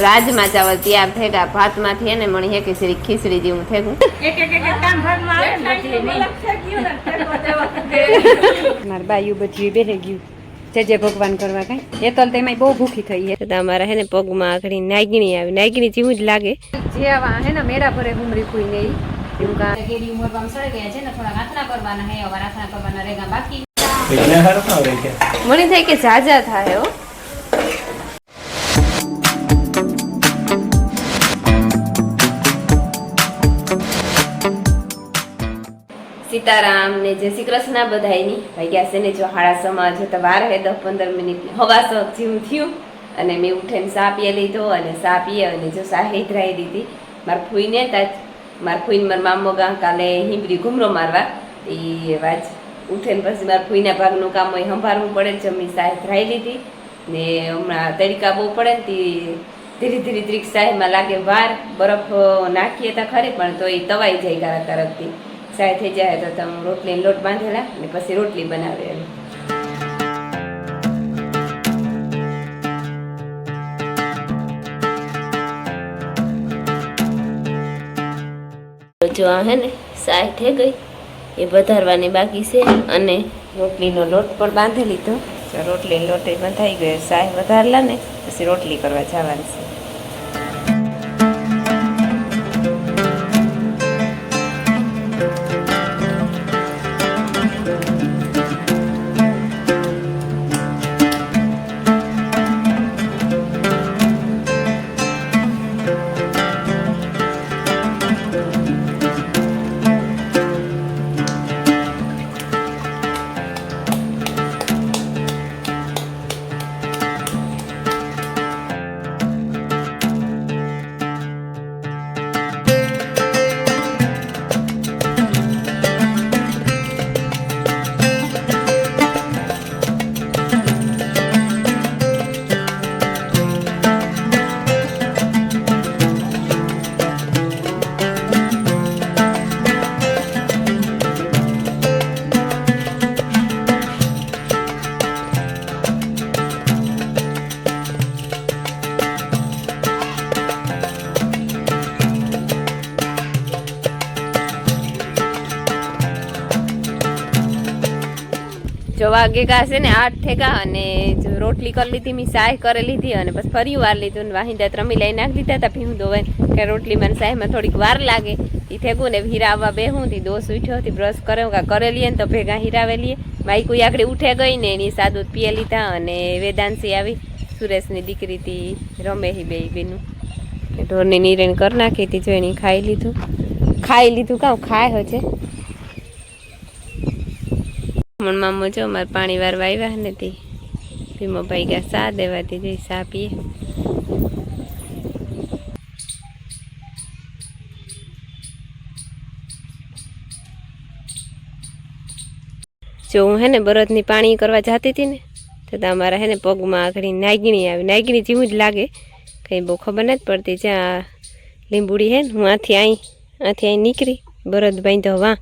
રાજમાં ચાવલ તૈયાર થઈ ગયા ભાતમાંથી એને મણી હે કે ખીચડી જેવું થેગું મારા બાયું બધી બેહી ગયું જય ભગવાન કરવા કઈ એ તો તેમાં બહુ ભૂખી થઈ છે તમારા હે ને પગમાં આખડી નાગણી આવી નાગણી જેવું જ લાગે જે આવા હે ને મેળા ભરે હુમરી કોઈ નહીં એવું કા કેડી ઉમર માં સડી ગયા છે ને થોડા રાતના કરવાના હે હવે રાતના કરવાના રેગા બાકી મને થાય કે જાજા થાય હો સીતારામ ને જય શ્રી કૃષ્ણ બધાયની ભાગ્યા છે ને જો હાડા સમાજ તો વાર હે 10-15 મિનિટ હવા સક જેવું થયું અને મેં ઉઠીને સા પીએ લીધો અને સા પીએ અને જો સા હેતરાઈ દીધી મારા ફૂઈને મારા ફૂઈને મારા મામો ગા કાલે હિંબરી ઘૂમરો મારવા એ વાજ ઉઠીને પછી મારા ફૂઈના ભાગનું કામ હોય સંભાળવું પડે જમી સા હેતરાઈ લીધી ને હમણાં તડકા બહુ પડે ને ધીરે ધીરે ત્રીક સાહેબમાં લાગે વાર બરફ નાખીએ તો ખરી પણ તો એ તવાઈ જાય કારક કારકથી સાય થઈ જાય તો તમે રોટલીનો લોટ બાંધેલા અને પછી રોટલી બનાવેલી જો આ હે ને સાય થઈ ગઈ એ વધારવાની બાકી છે અને રોટલીનો લોટ પણ બાંધી લીધો રોટલીનો લોટ બંધાઈ ગયો સાય વધારલા ને પછી રોટલી કરવા જવાની છે જો વાગે કા છે ને 8 થેગા અને જો રોટલી કરી લીધી મી સાય કરી લીધી અને પછી ફરી વાર લીધું ને વાહિંદા ત્રમી લઈ નાખી દીધા હતા ભીહું દોવાય કે રોટલી મને સાયમાં થોડીક વાર લાગે એ થેગું ને હીરાવવા બેહું થી દોસ ઉઠ્યો હતી બ્રશ કર્યો કા કરેલી ને તો ભેગા હીરાવેલીએ માઈ કોઈ આગળ ઉઠે ગઈ ને એની સાદું પીએ લીધા અને વેદાંશી આવી સુરેશની દીકરી થી રમે હી બેનું ઢોરની નીરણ કરી નાખી હતી જો એની ખાઈ લીધું કાં ખાય હશે મામો જો મારે પાણી વારવા આવ્યા નથી ભીમો ભાઈ ગયા સા દેવાથી જઈ સા પીએ જો હું હે ને બરદની પાણી કરવા જતી હતી ને તો તમારા હે ને પગમાં આખડી નાગણી આવી નાગણી જેવું જ લાગે કંઈ બહુ ખબર નથી પડતી જ્યાં લીંબુડી હે ને હું આથી નીકળી બરદ બાંધો વાં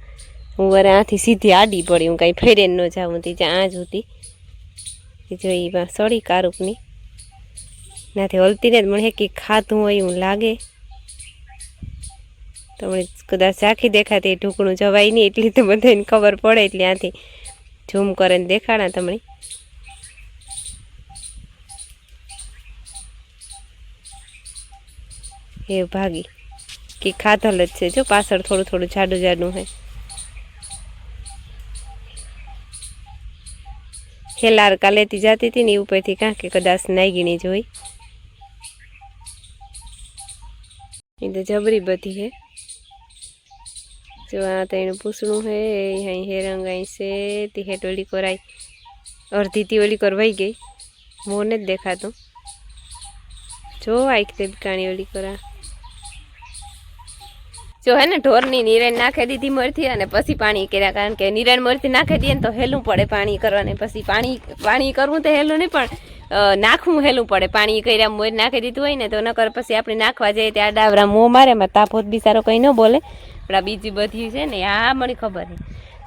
હું વરે આથી સીધી આડી પડી હું કાંઈ ફેરે ન જાઉં તી જ્યાં આ જ હતી જોઈ બા સળી કારૂપની નાથી હલતી ને મને કે ખાતું હોય એવું લાગે તો મને કદાચ ઝાંખી દેખાતી ઢૂકણું જવાય નહીં એટલી તો બધાને ખબર પડે એટલે આથી ઝૂમ કરીને દેખાડા તમને એ ભાગી કે ખાધલ જ છે જો પાછળ થોડું જાડું હે ખેલાર કાલેથી જતી હતી ને એ ઉપરથી કાં કે કદાચ નાગીણી જોઈ એ તો જબરી બધી હે જો આ તો એનું પૂછણું હે અહીં હેરંગ અહીં છે તે હેઠ ઓલી કોરાઈ અડધીથી ઓલી કરવાઈ ગઈ મોને જ દેખાતો જો આઈક તે કાણી ઓલી કરા જો હે ને ઢોરની નિરણ નાખી દીધી મરથી અને પછી પાણી કર્યા કારણ કે નિરણ મરથી નાખી દઈએ ને તો હેલું પડે પાણી કરવાને પછી પાણી કરવું તો હેલું નહીં પણ નાખવું હેલું પડે પાણી કર્યા મોર નાખી દીધું હોય ને તો નકર પછી આપણે નાખવા જઈએ ત્યાં ડાવરા મોં મારે એમાં તાપોત બિચારો કંઈ ન બોલે પણ આ બીજી બધી છે ને આ મને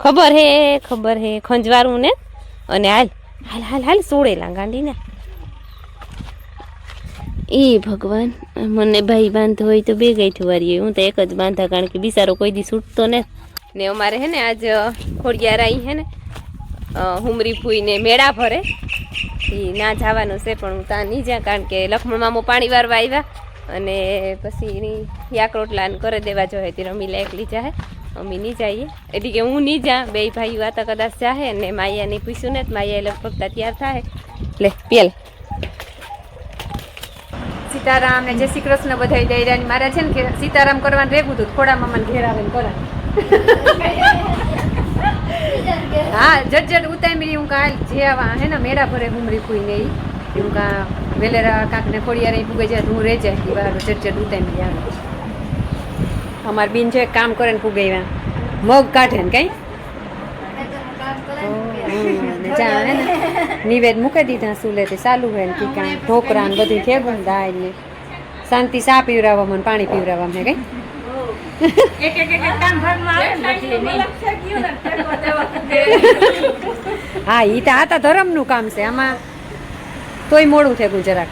ખબર હે ખંજવારું ને અને હાલ સોળેલા ગાંડીને એ ભગવાન મને ભાઈ બાંધો હોય તો બે ગાંઠ વારીએ, હું તો એક જ બાંધા, કારણ કે બિચારો કોઈ દી છૂટતો ને. ને અમારે હે ને આજ ખોડિયાર આવી હે ને હુમરી ફૂઈને મેળા ભરે, એ ના જવાનું છે પણ હું ત્યાં નહીં જ્યાં, કારણ કે લક્ષ્મણ મામો પાણી વારવા આવ્યા અને પછી એની યાક રોટલા કરે દેવા જોઈએ તે રમીલા એકલી જાહે, અમે નહીં જઈએ એટલે કે હું નહીં જા, બે ભાઈ વાતા કદાચ જાહે ને માયાને પૂછ્યું ને માયા લગભગ તૈયાર થાય એટલે પેલ સીતારામ ને જય શ્રી કૃષ્ણ બધાય દૈરાની. મારે છે ને કે સીતારામ કરવાનું રેગું હતું, ખોડા મામાને ઘેર આવે ને કરા. હા જટ ઉતામી હું કાલ જે આવા હે ને મેળા ભરે હુમરી ફૂઈને ઈ હું કા વેલેરા કાંકને ખોડિયાર અહીં પૂગે જાય હું રહી જાય એ બહાર જટ ઉતામી આવે. અમાર બીન છે કામ કરે ને પૂગે મગ કાઢે ને કઈ જાણે ને નિવેદ મૂકી દીધા સુલે તે ચાલુ હોય ને ટીકા ઢોકરા ને બધું થેગું દાળ ને શાંતિ ચા પીવરાવવામાં ને પાણી પીવરાવવામાં કઈ હા ઈ તો આતા ધર્મ નું કામ છે, આમાં તોય મોડું થયું જરાક.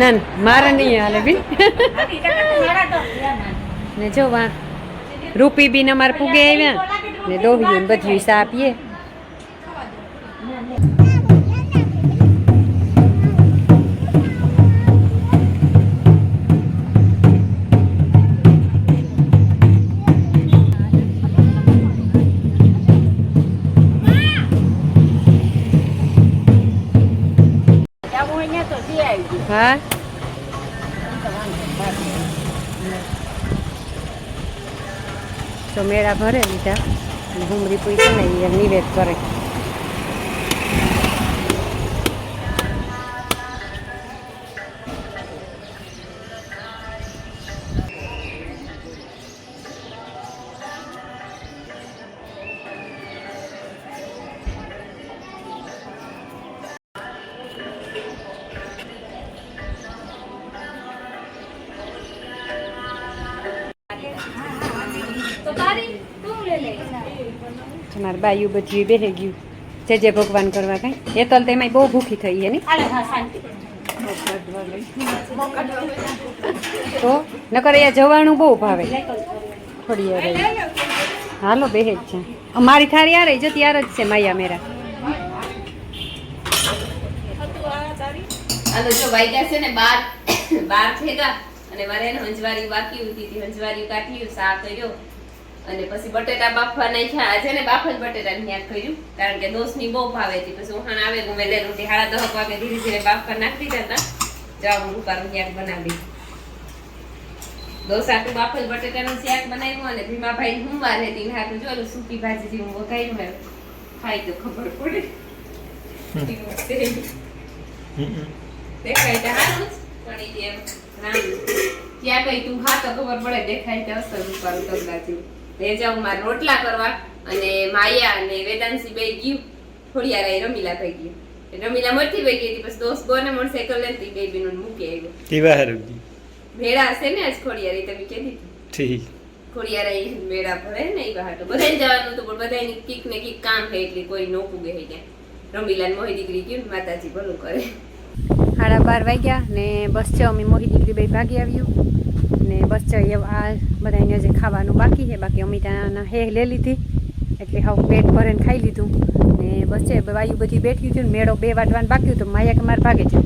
ના મારે નહીં હાલે બી ને જો વા રૂપી બીન અમારે પૂગે આવ્યા ને ડોહ્યું બધું સા આપીએ. હા તો મેળા ભરે લીધા અને હુમરી પૂછે ને એ નિવેદ કરે. તમારે બાયું બધી બેહી ગયું જે જે ભગવાન કરવા કઈ એ તો તેમાં બહુ ભૂખી થઈ હે ને તો નકર અહીંયા જવાનું બહુ ભાવે ખોડિયાર. હાલો બેહે જ છે અમારી થાળી આ રહી જો ત્યાર જ છે માયા મેરા. હાલો જો વાગ્યા છે ને 12 થેગા અને મારે એને હંજવારી બાકી હતી, હંજવારી કાઢી શાક કર્યો અને પછી બટેટા બાફવા નાખ્યા. આજે ને બાફલ બટેટા ન્યાક કર્યું કારણ કે દોસ્તની બહુ ભાવે હતી. પછી ઉહાણ આવે ગુમે લે રોટી 10:30 વાગે ધીરે ધીરે બાફવા નાખી દીધા હતા. જાવ હું કરું ન્યાક બનાવી દોસાટું બાફલ બટેટાનું શાક બનાવ્યું અને ભીમાભાઈ હુંવાર હતી ને હાટું જોયું સૂકી ભાજી જેવું વઘાર્યું ને ખાઈ તો ખબર પડે દેખાય તો હારું જ પણ એમ ત્યાં કઈ તું ખા તો ખબર પડે દેખાય તો અસર રૂપારું તબલા જેવું. એ જાઉં મારે રોટલા કરવા અને માયા અને વેદાંશી બે ગયું ખોડિયાર રમીલા થઈ ગયું. રમીલા મળતી વહી ગઈ હતી પછી દોસ્ત ગોને મોટરસાઇકલ લેતી બે બેનું મૂકી આવ્યો. મેળા હશે ને આજ ખોડિયાર તમે કીધી ખોડિયાર મેળા ભરે ને એ બહાર બધાને જવાનું હતું પણ બધાની કીક ને કીક કામ છે એટલે કોઈ નો પૂગે હે ગયા. રમીલા ને મોહી દીકરી ગયું માતાજી ભલું કરે. 12:30 વાગ્યા ને બસ છે અમે મોહી દીકરી બે ભાગી આવ્યું ને બસ છે આ બધાને જે ખાવાનું બાકી છે બાકી અમિતાના હે લઈ લીધી એટલે હવે પેટ ભરીને ખાઈ લીધું ને બસ છે વાયુ બધી બેઠી હતી ને મેળો 2 વાટવાનું બાકી હતું. માયા કે મારે ભાગે છે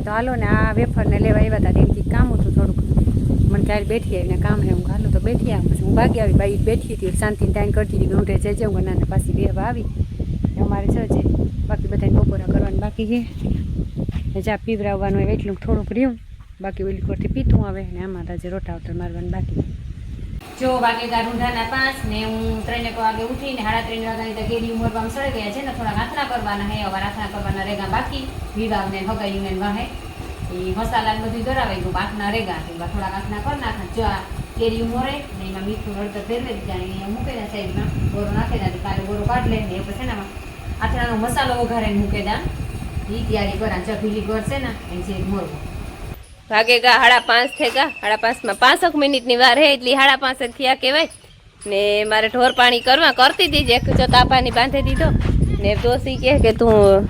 તો હાલો ને આ વેફરને લેવા આવ્યા હતા એમથી કામ હતું થોડુંક મને કાલે બેઠી આવીને કામ હે હું હાલો તો બેઠી આવી પછી હું ભાગી આવી બાઈ બેઠી હતી શાંતિને ટાઈમ કરતી હતી કે હું જઈ જાઉં નાના પાછી બેહવા આવી અમારે છે બાકી બધાને બપોરા કરવાનું બાકી છે. ચા પીવરાવવાનું હોય એટલું થોડુંક રહ્યું બાકી ઓલી કોરથી પીતું આવે ને આમાં તાજે રોટા વોટર મારવાનું બાકી. જો વાગેગા રૂંઢાના 5 ને હું 3 વાગે ઉઠીને 3:30 વાગ્યાની તો કેરી ઉમરવામાં સડી ગયા છે ને થોડા આથણા કરવાના હે હવે આથણા કરવાના રેગા બાકી વિવાહને હગાયું ને વાહે એ મસાલા બધું ધરાવાઈ ગયું બાકના રેગા થોડા આથણા કરી નાખા. જો આ કેરી ઉમરે ને એમાં મીઠું હળદર ફેરવી દીધા અહીંયા મૂકી દે સાઈડમાં ગોરો નાખી દે કાલે ગોરો કાઢ લે ને પછી એનામાં આથણાનો મસાલો વઘારીને મૂકી દે ઈ તૈયારી કરા ચપીલી ગોળ છે ને એ છે મોરવો. વાગેગા 5:30 થેગા 5:30 માં 5 મિનિટની વાર હે એટલે 5:30 થયા કહેવાય ને મારે ઢોર પાણી કરવા કરતી હતી જે જો તાપાની બાંધી દીધો ને દોસ્તી કહે કે તું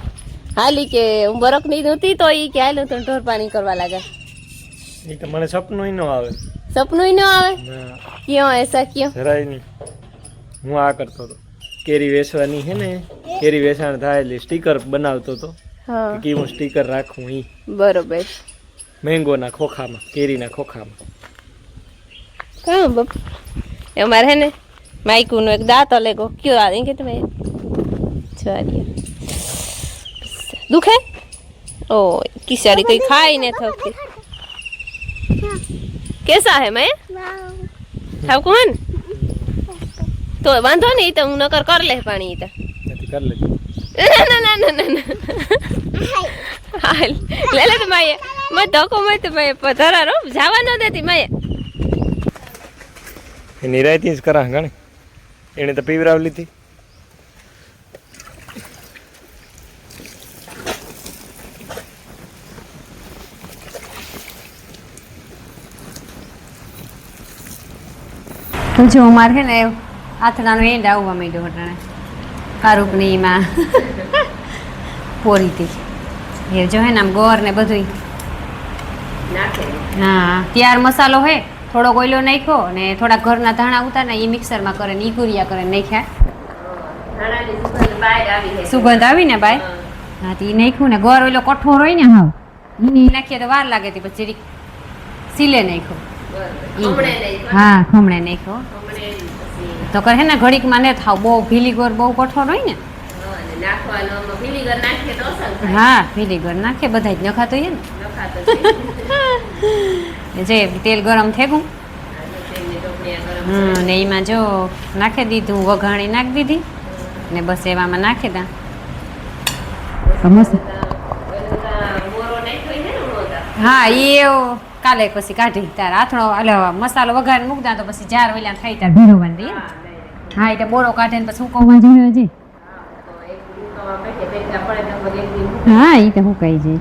હાલી કે હું બરફ નહીં નહોતી તો ઈ કે હાલું તો ઢોર પાણી કરવા લાગ્યા. એ તો મને સપનું ન આવે. સપનું ન આવે? ક્યાં એસા ક્યાં? જરાય નહીં. હું આ કરતો હતો કેરી વેચવાની છે ને, કેરી વેચાણ થાય એટલે સ્ટીકર બનાવતો હતો કે હું સ્ટીકર રાખું. ઈ બરોબર. મેંગોના ખોખામાં, કેરીના ખોખામાં. કાં બાપ અમારે હે ને માઈકુનો એક દાંતો લેગો કયો આ કે તમે છોરીયા દુખે ઓ કિસારી કઈ ખાઈ ને થકતી કેસા હે મેં થાવ કોણ તો વાંધો નહીં તો હું નકર કર લે પાણી તો નથી કર લેજો. ના ના ના ના ના હાલ લે લે તો માયે મત ધોકો મત માયે પધરા રો જવા ન દેતી માયે એ નિરાયતી જ કરા ગણે એને તો પીવરાવ લીધી. તો જો અમારે છે ને આથડાનો એન્ડ આવવા માંડ્યો અટાણે કારુકની એમાં પોરીથી એ જો હે ને આમ ગોર ને બધું નાખે હા ત્યાર મસાલો હે થોડોક ઓઈલો નાખ્યો ને થોડા ઘરના ધાણા ઉતાર ને એ મિક્સરમાં કરે ને ઈ ગુરિયા કરે નાખ્યા ધાણાની સુગંધ બહાર આવી છે સુગંધ આવી ને ભાઈ હા તો એ નાખ્યું ને ગોર ઓઈલો કઠોર હોય ને હાવ ઈ નાખીએ તો વાર લાગે હતી પછી સીલે નાખ્યો હા ખમણે નાખ્યો તો કરે હે ને ઘડીકમાં ને થાવ બહુ ભીલી ગોર બહુ કઠોર હોય ને હા ભીલીગર નાખે બધા જ નખાતો હોય ને જે તેલ ગરમ થેગું ને એમાં જો નાખી દીધું વઘાણી નાખી દીધી ને બસ એવામાં નાખી દા હા એ કાલે પછી કાઢી તાર આથણો એટલે મસાલો વઘારીને મૂકતા તો પછી જાર ઓલા થાય તાર ભીરવવાની રહી હા એટલે બોરો કાઢે ને પછી સુકવવા જોઈએ છે હા એ તો હું કહી જઈ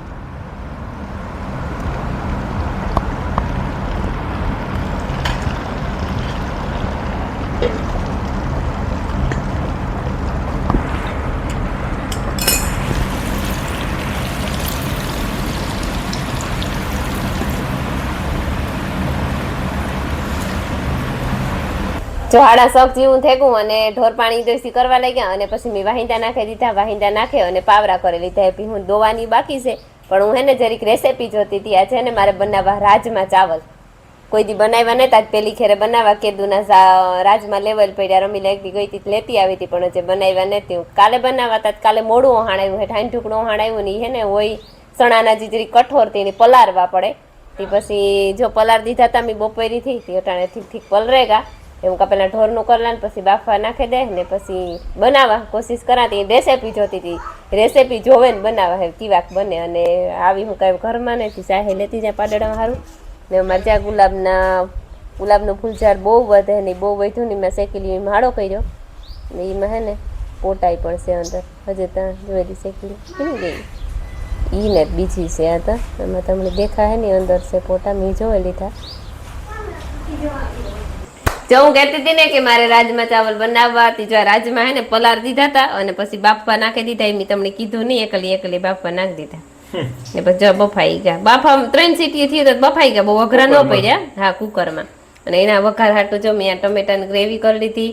જો હાડા શોખ જેવું થેગું અને ઢોર પાણી દેશી કરવા લાગ્યા અને પછી મેં વાહિંદા નાખી દીધા વાહિંદા નાખે અને પાવરા કરી લીધા એ હું દોવાની બાકી છે પણ હું હે ને જરીક રેસીપી જોતી હતી આ છે ને મારે બનાવવા રાજમા ચાવલ કોઈ દી બનાવ્યા નતા જ પેલી ખેરે બનાવવા કેદુના રાજમા લેવલ પડ્યા રમી લાગતી ગઈ હતી લેતી આવી હતી પણ જે બનાવ્યા નથી કાલે બનાવવા હતા કાલે મોડું ઓહાણાયું હે ઠાઈન ઠુકડું ઓહાણાયું નહીં હે ને હોય ચણાના જે જરી કઠોર તેને પલારવા પડે તે પછી જો પલાર દીધા હતા મેં બપોરી થઈ હતી અટાણે ઠીક ઠીક પલરેગા એવું કા પેલા ઢોરનું કરલા ને પછી બાફવા નાખી દે ને પછી બનાવવા કોશિશ કરાતી રેસીપી જોતી હતી રેસીપી જોવે ને બનાવવા હે કેવાક બને અને આવી હું કાંઈ ઘરમાં નથી ચાહે લેતી જાય પાડડા સારું ને અમારે જ્યાં ગુલાબનું ફૂલઝાડ બહુ વધે ને બહુ વધ્યું ને મેં શેકેલી માળો કર્યો ને એમાં હે ને પોટાઈ પણ છે અંદર હજે ત્યાં જોયેલી શેકેલી કેવી ગઈ ઈ ને બીજી છે આ તો એમાં તમને દેખાય ને અંદર છે પોટા મેં જોઈ લીધા જો હું કહેતી હતી ને કે મારે રાજમા ચાવલ બનાવવા હતી જો રાજમા હે ને પલાર દીધા હતા અને પછી બાફવા નાખી દીધા એ મેં તમને કીધું નહીં એકલી બાફવા નાખી દીધા ને પછી જો બફાઈ ગયા બાફા 3 સીટી થી તો બફાઈ ગયા બહુ અઘરા ન પડ્યા હા કુકરમાં અને એના વઘાર હાટું જો મેં આ ટમેટાની ગ્રેવી કરી લીધી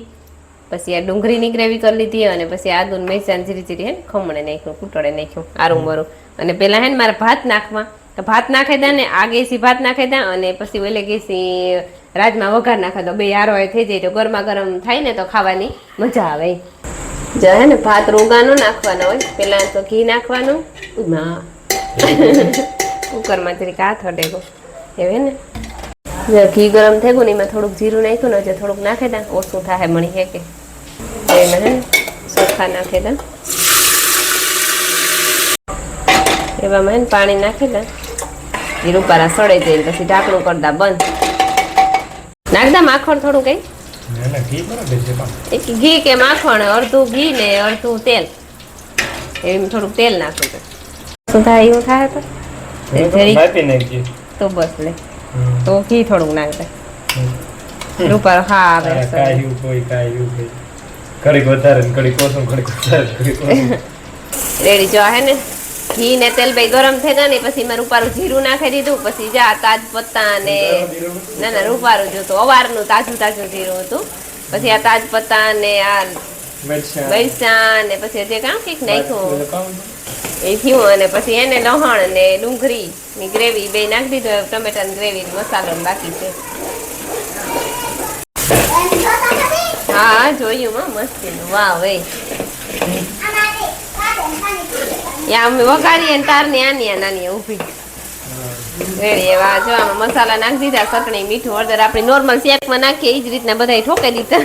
પછી આ ડુંગળીની ગ્રેવી કરી લીધી અને પછી આદુ મેસાન જીરી જીરી હે ખમણે નાખ્યું કૂટોડે નાખ્યું આરું મરું અને પેલા હે ને મારે ભાત નાખવા તો ભાત નાખી દે ને આ ગેસી ભાત નાખી દે અને પછી ઓલે ગેસી રાજમાં વઘાર નાખે તો બે હારો થઈ જાય તો ગરમા ગરમ થાય ને તો ખાવાની મજા આવે જો હે ને ભાત રોગાનો નાખવાનો હોય પેલા તો ઘી નાખવાનું કુકરમાં જરીક હાથ અડેગો એવે ને જો ઘી ગરમ થઈ ગયું ને એમાં થોડુંક જીરું નાખ્યું ને થોડુંક નાખી દે ઓછું થાય મળી હે કે એમાં હે ને ચોખા નાખી દે એવામાં હે ને પાણી નાખી દે જીરું પારા સડે જાય પછી ઢાંકણું કરતા બંધ નાખદા માખણ થોડું કઈ એક ઘી કે માખણ અડધું ઘી ને અડધું તેલ એમ થોડુંક તેલ નાખું તો શું થાય એવું થાય તો બસ લે તો ઘી થોડુંક નાખે રૂપારો હા આવે રેડી જો હે ને ઘી ને તેલ બે ગરમ થઈ ગયા ને પછી મેં રૂપારું જીરું નાખી દીધું, પછી જા તાજ પત્તા ને ના રૂપારું જોતું અવારનું તાજું જીરું હતું, પછી આ તાજ પત્તા ને આ મરચાં ને પછી જે કામ કઈક નાખ્યું એ થયું, અને પછી એને લહણ ને ડુંગળી ની ગ્રેવી બે નાખી દીધું, ટમેટાની ગ્રેવી મસાલો બાકી છે. હા જોયું માં મસ્તીનું. વાહ ભાઈ યા અમે વઘારીએ ને તારની આની નાની ઊભી રેડી. એવા જો આમાં મસાલા નાખી દીધા, ચટણી મીઠું હળદર આપણે નોર્મલ શેકમાં નાખીએ એ જ રીતના બધા ઠોકાઈ દીધા.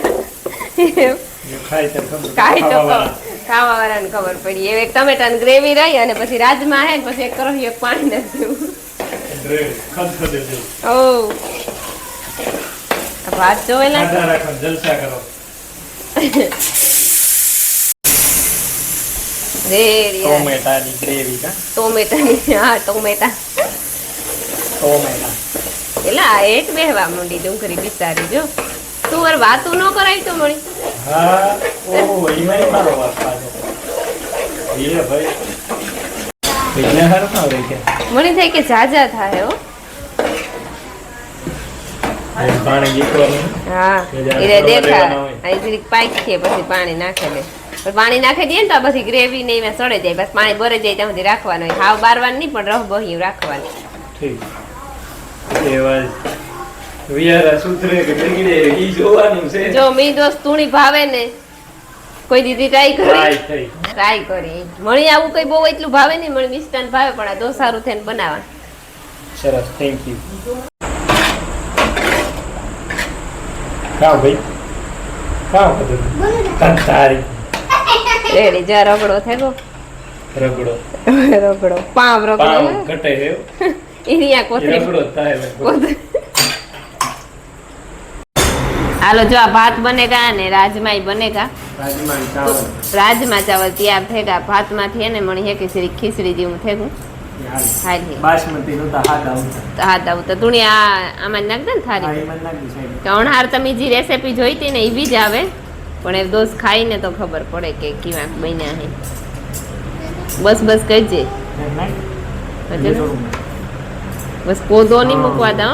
ખાવા વાળાને ખબર પડી. એક ટમેટાની ગ્રેવી રહી અને પછી રાજમા હે ને પછી એક કરોહિયો પાણી નાખ્યું. ઓ ભાત જોવેલા ટોમેટાની ગ્રેવી કા ટોમેટાની હા ટોમેટા એલા એક બેહવા માંડી ડુંગળી બિચારી જો તું વાર વાતું ન કરાય તો મળી. હા ઓહો ઈમાઈ મારો વાત પાછો એ ભાઈ એટલે હારું ના રહી કે મને થાય કે જાજા થાય હો. પાણી નીકળવાનું હા એટલે દેખા આ જરીક પાક છે પછી પાણી નાખે દે, પણ પાણી નાખી દઈએ ને તો બધી ગ્રેવી ને એમાં સડે જાય, બસ પાણી ભરે જાય ત્યાં સુધી રાખવાનું હોય, હાવ બારવાનું નહીં પણ રહ બહ્યું રાખવાનું. ઠીક એવા વિયારા સુધરે કે બગડે ઈ જોવાનું છે. જો મી દોસ્ત તુણી ભાવે ને કોઈ દીદી ટ્રાય કરી મળી આવું કઈ બહુ એટલું ભાવે નહીં, મળી મિષ્ટાન ભાવે પણ આ દોસ સારું થઈને બનાવવા. સરસ થેન્ક યુ. ખાવ ભાઈ ખાવ બધું તારી રેડી જા રગડો થયો રગડો પાવ રગડો ઘટે હે ઇરિયા કોથળી રગડો થાય હાલો જો આ ભાત બનેગા ને રાજમાઈ બનેગા. રાજમા ચાવલ તૈયાર થયેગા, ભાતમાંથી એને મળી હે કે ખીચડી જેવું થયેગું. બાસમતી નું તો હાથ આવું તો તુણી આમાં નાખ દે ને થારી કણહાર તમે જે રેસીપી જોઈતી ને એ બી જ આવે, પણ એ દોસ્ત ખાઈને તો ખબર પડે કે કેવા બન્યા હે. બસ કહેજે બસ પોદો નહીં મૂકવા દો.